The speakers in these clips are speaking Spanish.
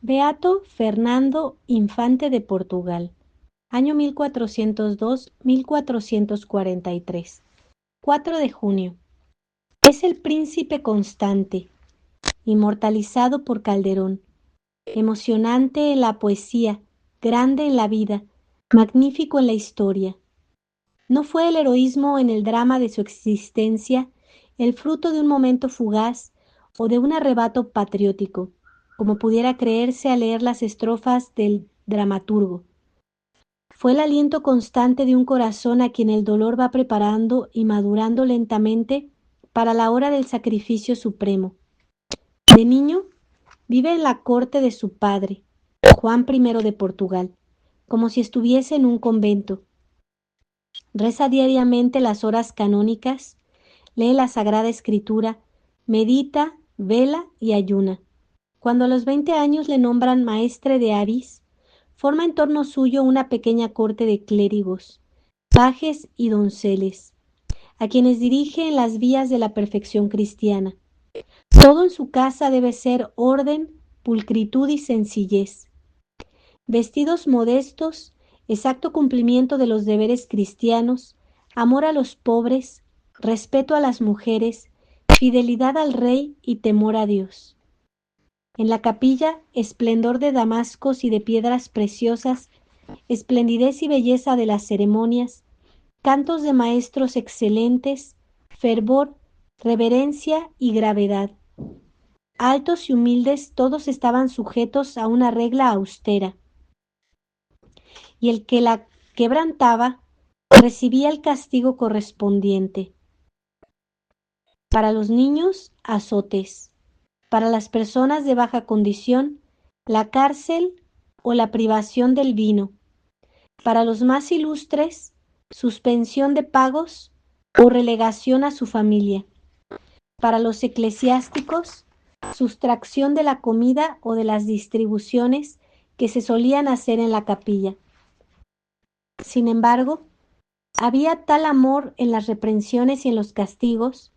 Beato Fernando Infante de Portugal, año 1402-1443, 4 de junio. Es el príncipe constante, inmortalizado por Calderón, emocionante en la poesía, grande en la vida, magnífico en la historia. ¿No fue el heroísmo en el drama de su existencia el fruto de un momento fugaz o de un arrebato patriótico, como pudiera creerse al leer las estrofas del dramaturgo? Fue el aliento constante de un corazón a quien el dolor va preparando y madurando lentamente para la hora del sacrificio supremo. De niño, vive en la corte de su padre, Juan I de Portugal, como si estuviese en un convento. Reza diariamente las horas canónicas, lee la Sagrada Escritura, medita, vela y ayuna. Cuando a los 20 años le nombran maestre de Avis, forma en torno suyo una pequeña corte de clérigos, pajes y donceles, a quienes dirige en las vías de la perfección cristiana. Todo en su casa debe ser orden, pulcritud y sencillez. Vestidos modestos, exacto cumplimiento de los deberes cristianos, amor a los pobres, respeto a las mujeres, fidelidad al rey y temor a Dios. En la capilla, esplendor de damascos y de piedras preciosas, esplendidez y belleza de las ceremonias, cantos de maestros excelentes, fervor, reverencia y gravedad. Altos y humildes, todos estaban sujetos a una regla austera, y el que la quebrantaba recibía el castigo correspondiente. Para los niños, azotes. Para las personas de baja condición, la cárcel o la privación del vino. Para los más ilustres, suspensión de pagos o relegación a su familia. Para los eclesiásticos, sustracción de la comida o de las distribuciones que se solían hacer en la capilla. Sin embargo, había tal amor en las reprensiones y en los castigos,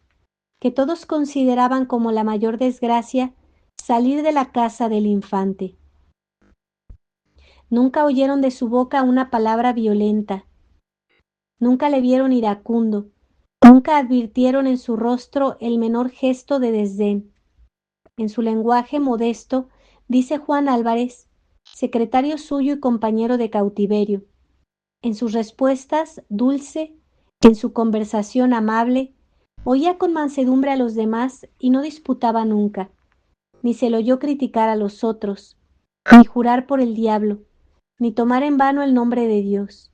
que todos consideraban como la mayor desgracia salir de la casa del infante. Nunca oyeron de su boca una palabra violenta, nunca le vieron iracundo, nunca advirtieron en su rostro el menor gesto de desdén. En su lenguaje modesto, dice Juan Álvarez, secretario suyo y compañero de cautiverio, en sus respuestas dulce, en su conversación amable, oía con mansedumbre a los demás y no disputaba nunca, ni se le oyó criticar a los otros, ni jurar por el diablo, ni tomar en vano el nombre de Dios.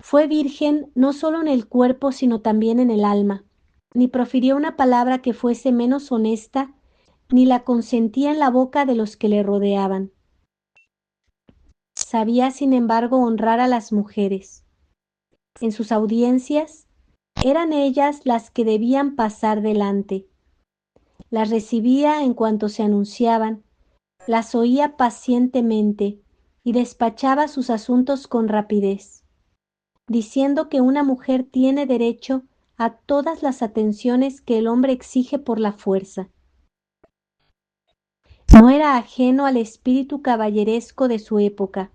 Fue virgen no solo en el cuerpo, sino también en el alma, ni profirió una palabra que fuese menos honesta, ni la consentía en la boca de los que le rodeaban. Sabía, sin embargo, honrar a las mujeres. En sus audiencias, eran ellas las que debían pasar delante. Las recibía en cuanto se anunciaban, las oía pacientemente y despachaba sus asuntos con rapidez, diciendo que una mujer tiene derecho a todas las atenciones que el hombre exige por la fuerza. No era ajeno al espíritu caballeresco de su época,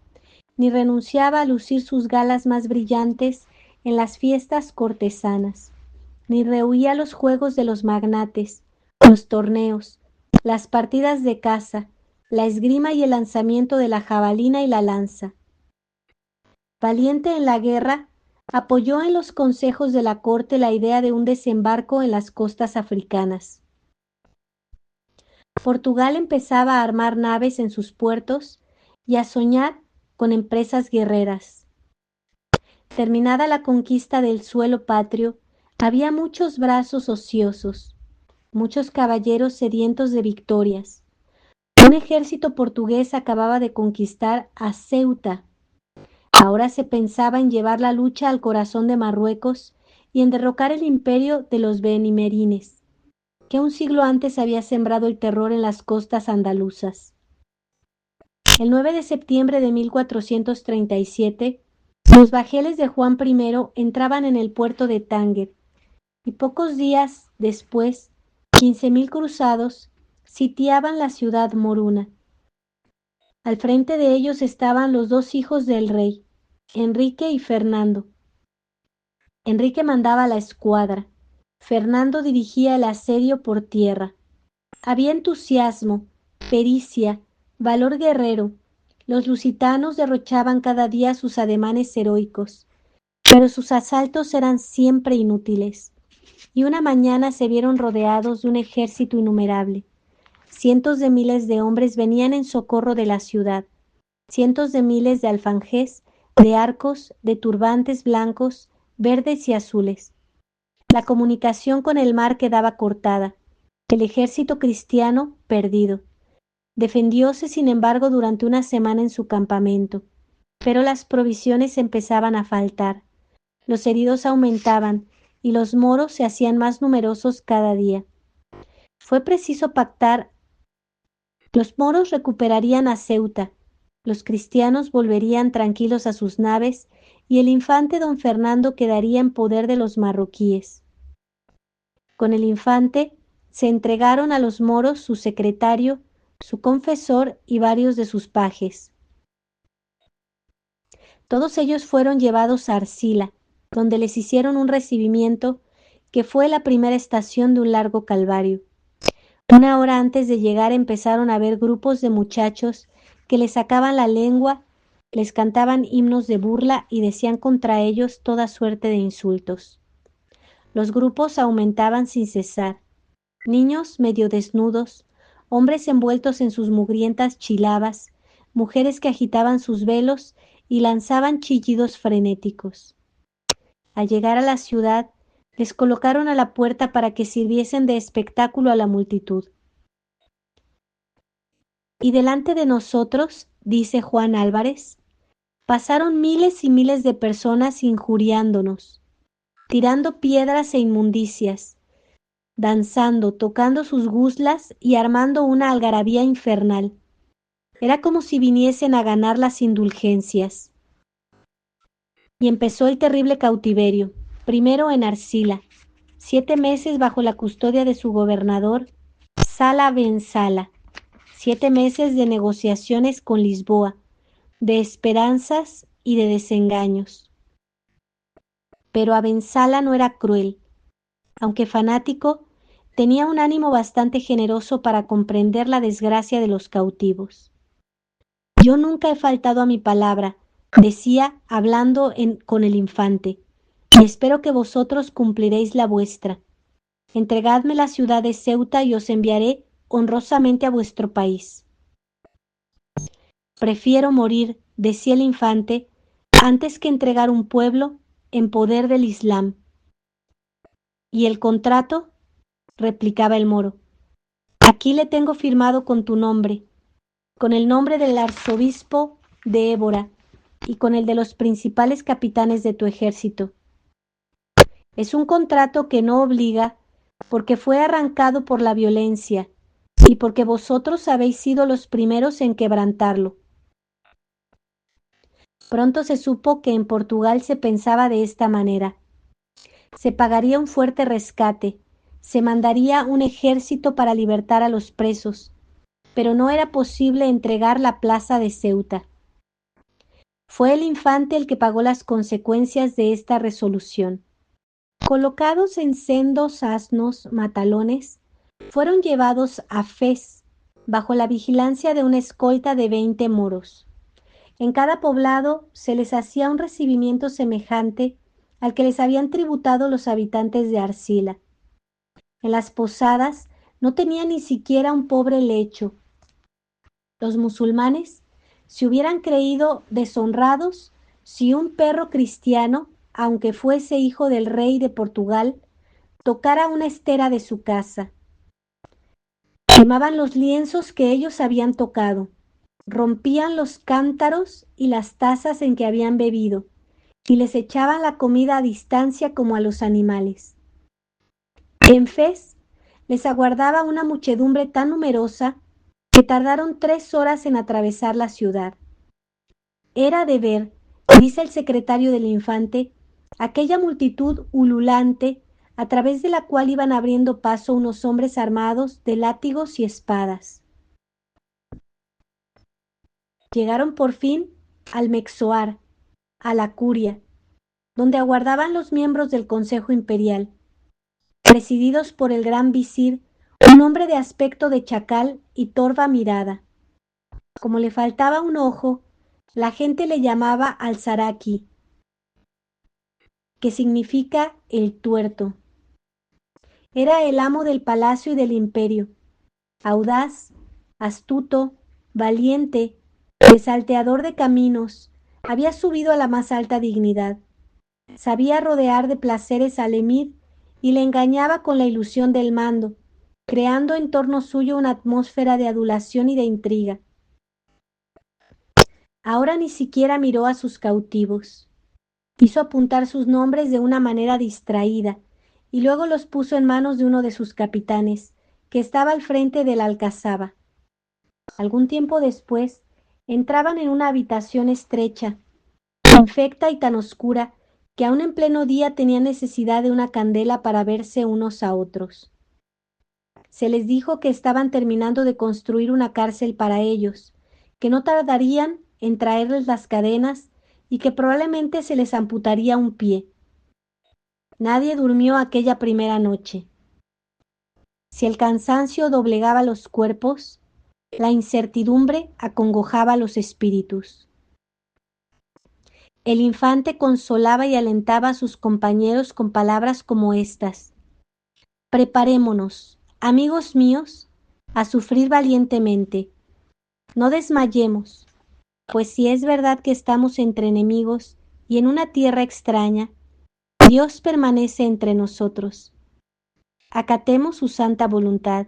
ni renunciaba a lucir sus galas más brillantes en las fiestas cortesanas, ni rehuía los juegos de los magnates, los torneos, las partidas de caza, la esgrima y el lanzamiento de la jabalina y la lanza. Valiente en la guerra, apoyó en los consejos de la corte la idea de un desembarco en las costas africanas. Portugal empezaba a armar naves en sus puertos y a soñar con empresas guerreras. Terminada la conquista del suelo patrio, había muchos brazos ociosos, muchos caballeros sedientos de victorias. Un ejército portugués acababa de conquistar a Ceuta. Ahora se pensaba en llevar la lucha al corazón de Marruecos y en derrocar el imperio de los benimerines, que un siglo antes había sembrado el terror en las costas andaluzas. El 9 de septiembre de 1437, los bajeles de Juan I entraban en el puerto de Tánger, y pocos días después, 15.000 cruzados sitiaban la ciudad moruna. Al frente de ellos estaban los dos hijos del rey, Enrique y Fernando. Enrique mandaba la escuadra. Fernando dirigía el asedio por tierra. Había entusiasmo, pericia, valor guerrero. Los lusitanos derrochaban cada día sus ademanes heroicos, pero sus asaltos eran siempre inútiles. Y una mañana se vieron rodeados de un ejército innumerable. Cientos de miles de hombres venían en socorro de la ciudad. Cientos de miles de alfanjes, de arcos, de turbantes blancos, verdes y azules. La comunicación con el mar quedaba cortada. El ejército cristiano perdido. Defendióse, sin embargo, durante una semana en su campamento, pero las provisiones empezaban a faltar. Los heridos aumentaban y los moros se hacían más numerosos cada día. Fue preciso pactar. Los moros recuperarían a Ceuta, los cristianos volverían tranquilos a sus naves y el infante don Fernando quedaría en poder de los marroquíes. Con el infante se entregaron a los moros su secretario, su confesor y varios de sus pajes. Todos ellos fueron llevados a Arcila, donde les hicieron un recibimiento que fue la primera estación de un largo calvario. Una hora antes de llegar empezaron a ver grupos de muchachos que les sacaban la lengua, les cantaban himnos de burla y decían contra ellos toda suerte de insultos. Los grupos aumentaban sin cesar. Niños medio desnudos, hombres envueltos en sus mugrientas chilabas, mujeres que agitaban sus velos y lanzaban chillidos frenéticos. Al llegar a la ciudad, les colocaron a la puerta para que sirviesen de espectáculo a la multitud. Y delante de nosotros, dice Juan Álvarez, pasaron miles y miles de personas injuriándonos, tirando piedras e inmundicias, danzando, tocando sus guslas y armando una algarabía infernal. Era como si viniesen a ganar las indulgencias. Y empezó el terrible cautiverio, primero en Arcila, 7 meses bajo la custodia de su gobernador, Sala Ben Sala, 7 meses de negociaciones con Lisboa, de esperanzas y de desengaños. Pero Abendsala no era cruel. Aunque fanático, tenía un ánimo bastante generoso para comprender la desgracia de los cautivos. Yo nunca he faltado a mi palabra, decía hablando con el infante, y espero que vosotros cumpliréis la vuestra. Entregadme la ciudad de Ceuta y os enviaré honrosamente a vuestro país. Prefiero morir, decía el infante, antes que entregar un pueblo en poder del Islam. ¿Y el contrato? Replicaba el moro. Aquí le tengo firmado con tu nombre, con el nombre del arzobispo de Évora y con el de los principales capitanes de tu ejército. Es un contrato que no obliga, porque fue arrancado por la violencia y porque vosotros habéis sido los primeros en quebrantarlo. Pronto se supo que en Portugal se pensaba de esta manera. Se pagaría un fuerte rescate, se mandaría un ejército para libertar a los presos, pero no era posible entregar la plaza de Ceuta. Fue el infante el que pagó las consecuencias de esta resolución. Colocados en sendos asnos matalones, fueron llevados a Fez, bajo la vigilancia de una escolta de 20 moros. En cada poblado se les hacía un recibimiento semejante al que les habían tributado los habitantes de Arcila. En las posadas no tenían ni siquiera un pobre lecho. Los musulmanes se hubieran creído deshonrados si un perro cristiano, aunque fuese hijo del rey de Portugal, tocara una estera de su casa. Quemaban los lienzos que ellos habían tocado, rompían los cántaros y las tazas en que habían bebido, y les echaban la comida a distancia como a los animales. En Fez les aguardaba una muchedumbre tan numerosa que tardaron 3 horas en atravesar la ciudad. Era de ver, dice el secretario del infante, aquella multitud ululante a través de la cual iban abriendo paso unos hombres armados de látigos y espadas. Llegaron por fin al Mexoar, a la curia, donde aguardaban los miembros del Consejo Imperial, presididos por el gran visir, un hombre de aspecto de chacal y torva mirada. Como le faltaba un ojo, la gente le llamaba Alzaraki, que significa el tuerto. Era el amo del palacio y del imperio, audaz, astuto, valiente, desalteador de caminos, había subido a la más alta dignidad. Sabía rodear de placeres al emir y le engañaba con la ilusión del mando, creando en torno suyo una atmósfera de adulación y de intriga. Ahora ni siquiera miró a sus cautivos. Hizo apuntar sus nombres de una manera distraída y luego los puso en manos de uno de sus capitanes, que estaba al frente de la alcazaba. Algún tiempo después, entraban en una habitación estrecha, infecta y tan oscura que aun en pleno día tenían necesidad de una candela para verse unos a otros. Se les dijo que estaban terminando de construir una cárcel para ellos, que no tardarían en traerles las cadenas y que probablemente se les amputaría un pie. Nadie durmió aquella primera noche. Si el cansancio doblegaba los cuerpos, la incertidumbre acongojaba los espíritus. El infante consolaba y alentaba a sus compañeros con palabras como estas: preparémonos, amigos míos, a sufrir valientemente. No desmayemos, pues si es verdad que estamos entre enemigos y en una tierra extraña, Dios permanece entre nosotros. Acatemos su santa voluntad,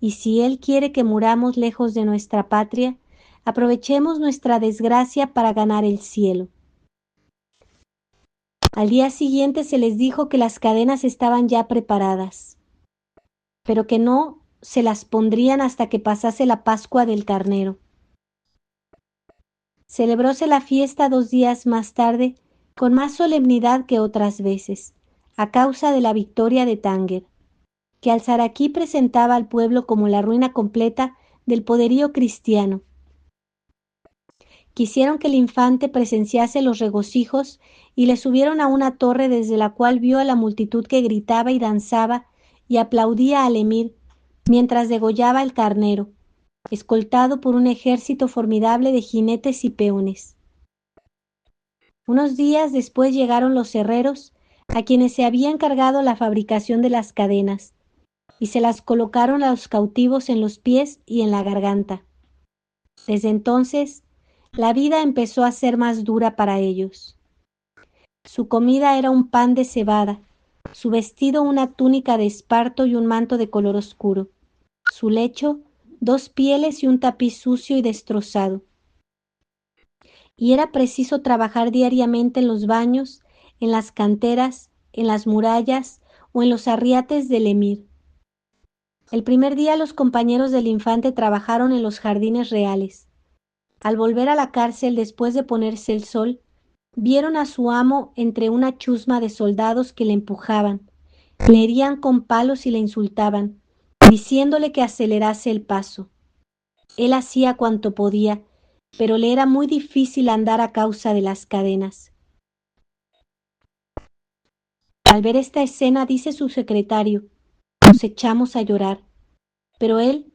y si Él quiere que muramos lejos de nuestra patria, aprovechemos nuestra desgracia para ganar el cielo. Al día siguiente se les dijo que las cadenas estaban ya preparadas, pero que no se las pondrían hasta que pasase la Pascua del Carnero. Celebróse la fiesta 2 días más tarde con más solemnidad que otras veces, a causa de la victoria de Tánger, que Alzaraki presentaba al pueblo como la ruina completa del poderío cristiano. Quisieron que el infante presenciase los regocijos y le subieron a una torre desde la cual vio a la multitud que gritaba y danzaba y aplaudía al emir mientras degollaba el carnero, escoltado por un ejército formidable de jinetes y peones. Unos días después llegaron los herreros, a quienes se había encargado la fabricación de las cadenas, y se las colocaron a los cautivos en los pies y en la garganta. Desde entonces, la vida empezó a ser más dura para ellos. Su comida era un pan de cebada, su vestido una túnica de esparto y un manto de color oscuro, su lecho 2 pieles y un tapiz sucio y destrozado. Y era preciso trabajar diariamente en los baños, en las canteras, en las murallas o en los arriates del emir. El primer día los compañeros del infante trabajaron en los jardines reales. Al volver a la cárcel después de ponerse el sol, vieron a su amo entre una chusma de soldados que le empujaban, le herían con palos y le insultaban, diciéndole que acelerase el paso. Él hacía cuanto podía, pero le era muy difícil andar a causa de las cadenas. Al ver esta escena, dice su secretario, nos echamos a llorar, pero él,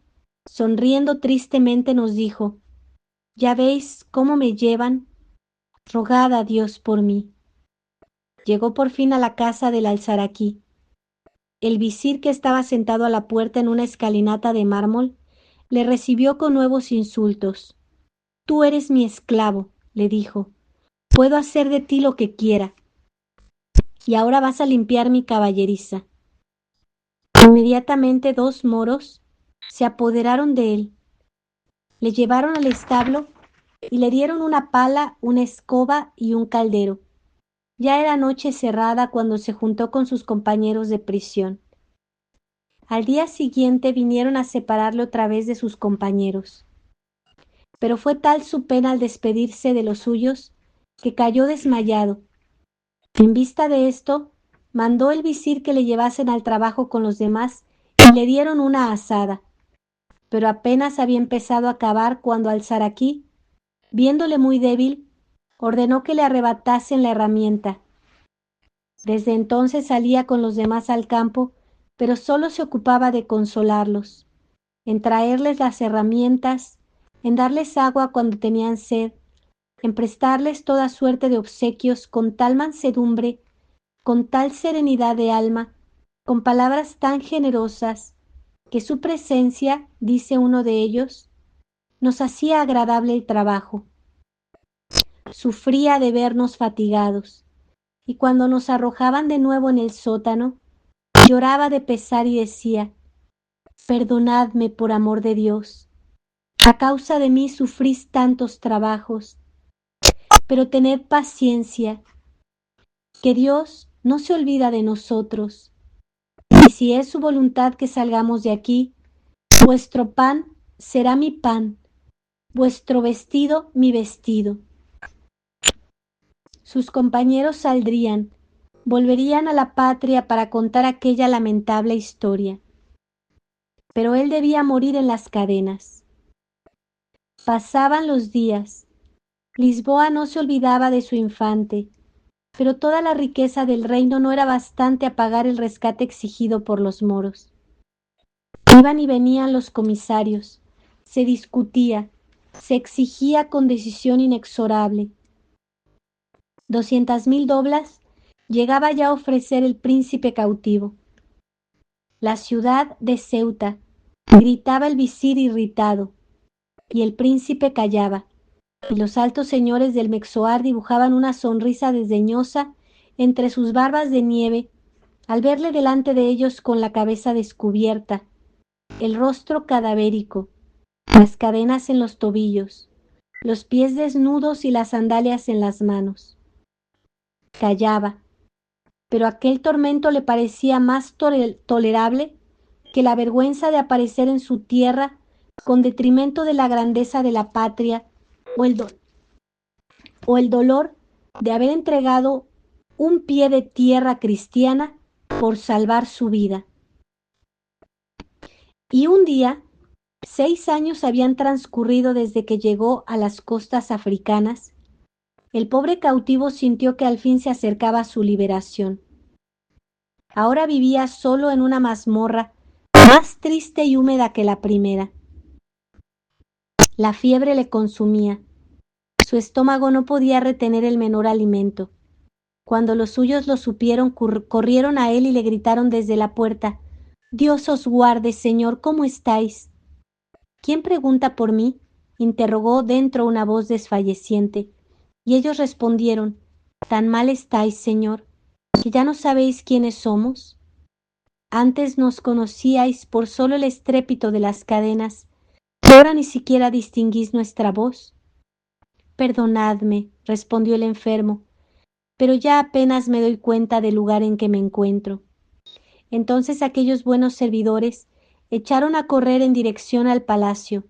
sonriendo tristemente, nos dijo: ya veis cómo me llevan, rogad a Dios por mí. Llegó por fin a la casa del Alzaraki. El visir, que estaba sentado a la puerta en una escalinata de mármol, le recibió con nuevos insultos. Tú eres mi esclavo, le dijo. Puedo hacer de ti lo que quiera. Y ahora vas a limpiar mi caballeriza. Inmediatamente 2 moros se apoderaron de él. Le llevaron al establo y le dieron una pala, una escoba y un caldero. Ya era noche cerrada cuando se juntó con sus compañeros de prisión. Al día siguiente vinieron a separarle otra vez de sus compañeros. Pero fue tal su pena al despedirse de los suyos que cayó desmayado. En vista de esto, mandó el visir que le llevasen al trabajo con los demás y le dieron una azada. Pero apenas había empezado a cavar cuando Alzaraki Viéndole muy débil, ordenó que le arrebatasen la herramienta. Desde entonces salía con los demás al campo, pero solo se ocupaba de consolarlos, en traerles las herramientas, en darles agua cuando tenían sed, en prestarles toda suerte de obsequios con tal mansedumbre, con tal serenidad de alma, con palabras tan generosas, que su presencia, dice uno de ellos, nos hacía agradable el trabajo. Sufría de vernos fatigados, y cuando nos arrojaban de nuevo en el sótano, lloraba de pesar y decía: perdonadme por amor de Dios, a causa de mí sufrís tantos trabajos, pero tened paciencia, que Dios no se olvida de nosotros, y si es su voluntad que salgamos de aquí, vuestro pan será mi pan, vuestro vestido mi vestido. Sus compañeros saldrían, volverían a la patria para contar aquella lamentable historia. Pero él debía morir en las cadenas. Pasaban los días. Lisboa no se olvidaba de su infante, pero toda la riqueza del reino no era bastante a pagar el rescate exigido por los moros. Iban y venían los comisarios, se discutía, se exigía con decisión inexorable. 200.000 doblas llegaba ya a ofrecer el príncipe cautivo. La ciudad de Ceuta, gritaba el visir irritado, y el príncipe callaba, y los altos señores del Mexoar dibujaban una sonrisa desdeñosa entre sus barbas de nieve al verle delante de ellos con la cabeza descubierta, el rostro cadavérico, las cadenas en los tobillos, los pies desnudos y las sandalias en las manos. Callaba, pero aquel tormento le parecía más tolerable que la vergüenza de aparecer en su tierra con detrimento de la grandeza de la patria o el dolor de haber entregado un pie de tierra cristiana por salvar su vida. Y un día, 6 años habían transcurrido desde que llegó a las costas africanas, el pobre cautivo sintió que al fin se acercaba su liberación. Ahora vivía solo en una mazmorra más triste y húmeda que la primera. La fiebre le consumía. Su estómago no podía retener el menor alimento. Cuando los suyos lo supieron, corrieron a él y le gritaron desde la puerta: «Dios os guarde, señor, ¿cómo estáis?» «¿Quién pregunta por mí?», interrogó dentro una voz desfalleciente, y ellos respondieron: «¿Tan mal estáis, señor, que ya no sabéis quiénes somos? Antes nos conocíais por solo el estrépito de las cadenas, y ahora ni siquiera distinguís nuestra voz». «Perdonadme», respondió el enfermo, «pero ya apenas me doy cuenta del lugar en que me encuentro». Entonces aquellos buenos servidores echaron a correr en dirección al palacio,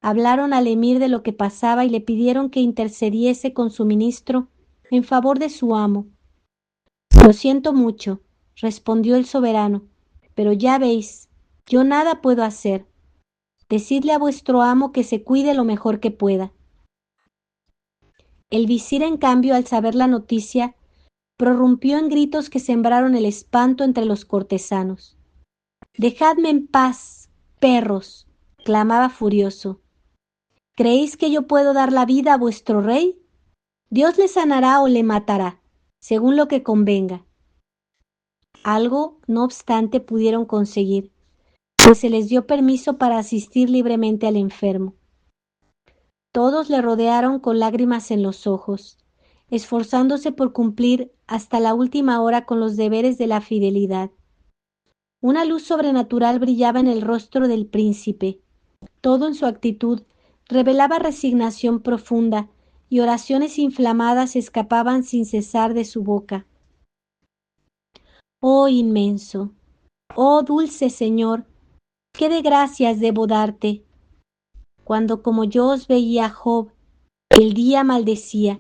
hablaron al emir de lo que pasaba y le pidieron que intercediese con su ministro en favor de su amo. «Lo siento mucho», respondió el soberano, «pero ya veis, yo nada puedo hacer. Decidle a vuestro amo que se cuide lo mejor que pueda». El visir, en cambio, al saber la noticia, prorrumpió en gritos que sembraron el espanto entre los cortesanos. «Dejadme en paz, perros», clamaba furioso. «¿Creéis que yo puedo dar la vida a vuestro rey? Dios le sanará o le matará, según lo que convenga». Algo, no obstante, pudieron conseguir, pues se les dio permiso para asistir libremente al enfermo. Todos le rodearon con lágrimas en los ojos, esforzándose por cumplir hasta la última hora con los deberes de la fidelidad. Una luz sobrenatural brillaba en el rostro del príncipe. Todo en su actitud revelaba resignación profunda, y oraciones inflamadas escapaban sin cesar de su boca. «Oh inmenso, oh dulce Señor, qué de gracias debo darte. Cuando como yo os veía a Job, el día maldecía,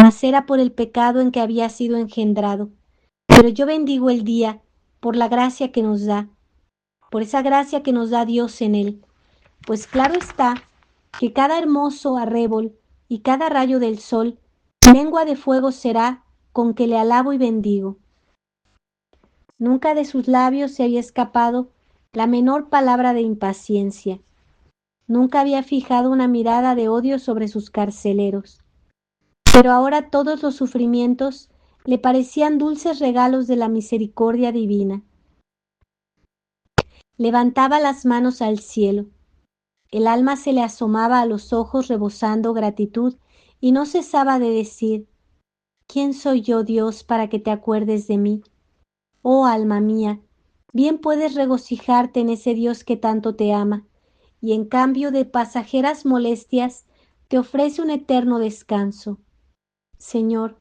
mas era por el pecado en que había sido engendrado. Pero yo bendigo el día por la gracia que nos da, por esa gracia que nos da Dios en él. Pues claro está que cada hermoso arrebol y cada rayo del sol, lengua de fuego será con que le alabo y bendigo. Nunca de sus labios se había escapado la menor palabra de impaciencia. Nunca había fijado una mirada de odio sobre sus carceleros. Pero ahora todos los sufrimientos le parecían dulces regalos de la misericordia divina. Levantaba las manos al cielo. El alma se le asomaba a los ojos rebosando gratitud y no cesaba de decir: ¿Quién soy yo, Dios, para que te acuerdes de mí? Oh alma mía, bien puedes regocijarte en ese Dios que tanto te ama, y en cambio de pasajeras molestias te ofrece un eterno descanso. Señor,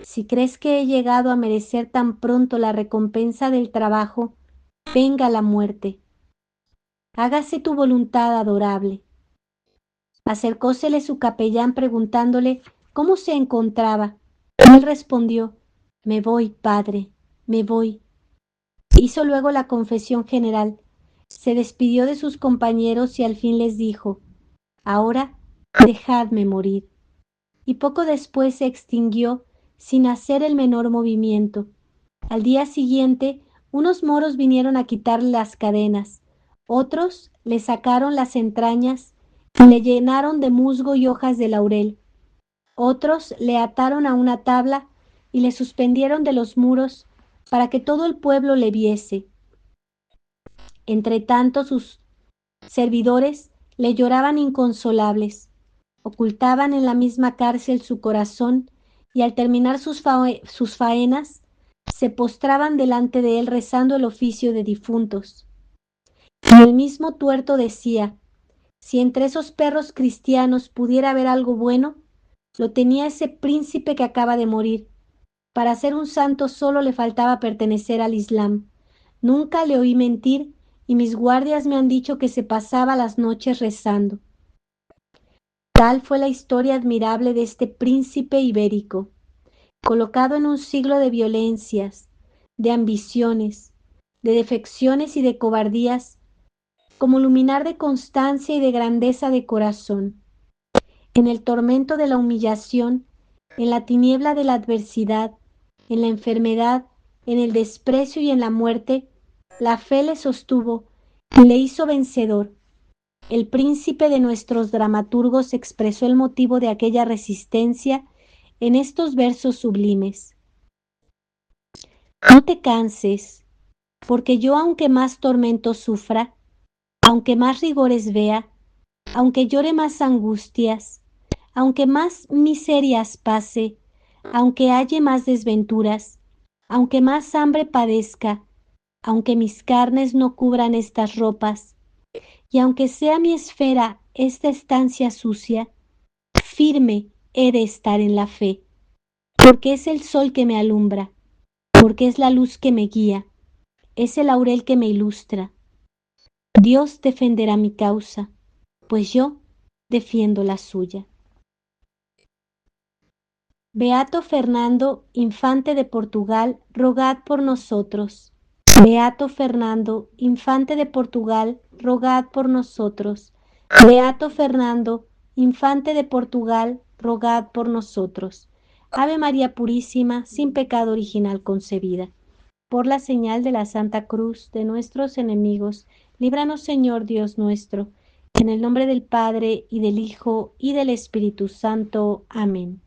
si crees que he llegado a merecer tan pronto la recompensa del trabajo, venga la muerte. Hágase tu voluntad adorable. Acercósele su capellán preguntándole cómo se encontraba. Él respondió: Me voy, padre, me voy. Hizo luego la confesión general, se despidió de sus compañeros y al fin les dijo: Ahora dejadme morir. Y poco después se extinguió sin hacer el menor movimiento. Al día siguiente, unos moros vinieron a quitarle las cadenas, otros le sacaron las entrañas y le llenaron de musgo y hojas de laurel. Otros le ataron a una tabla y le suspendieron de los muros para que todo el pueblo le viese. Entretanto sus servidores le lloraban inconsolables, ocultaban en la misma cárcel su corazón y al terminar sus faenas se postraban delante de él rezando el oficio de difuntos. Y el mismo tuerto decía: si entre esos perros cristianos pudiera haber algo bueno, lo tenía ese príncipe que acaba de morir. Para ser un santo solo le faltaba pertenecer al Islam. Nunca le oí mentir y mis guardias me han dicho que se pasaba las noches rezando. Tal fue la historia admirable de este príncipe ibérico, colocado en un siglo de violencias, de ambiciones, de defecciones y de cobardías, como luminar de constancia y de grandeza de corazón. En el tormento de la humillación, en la tiniebla de la adversidad, en la enfermedad, en el desprecio y en la muerte, la fe le sostuvo y le hizo vencedor. El príncipe de nuestros dramaturgos expresó el motivo de aquella resistencia en estos versos sublimes. No te canses, porque yo, aunque más tormentos sufra, aunque más rigores vea, aunque llore más angustias, aunque más miserias pase, aunque halle más desventuras, aunque más hambre padezca, aunque mis carnes no cubran estas ropas, y aunque sea mi esfera esta estancia sucia, firme he de estar en la fe, porque es el sol que me alumbra, porque es la luz que me guía, es el laurel que me ilustra. Dios defenderá mi causa, pues yo defiendo la suya. Beato Fernando, infante de Portugal, rogad por nosotros. Beato Fernando, infante de Portugal, rogad por nosotros. Beato Fernando, infante de Portugal, rogad por nosotros. Ave María Purísima, sin pecado original concebida. Por la señal de la Santa Cruz de nuestros enemigos, líbranos, Señor Dios nuestro, en el nombre del Padre, y del Hijo, y del Espíritu Santo. Amén.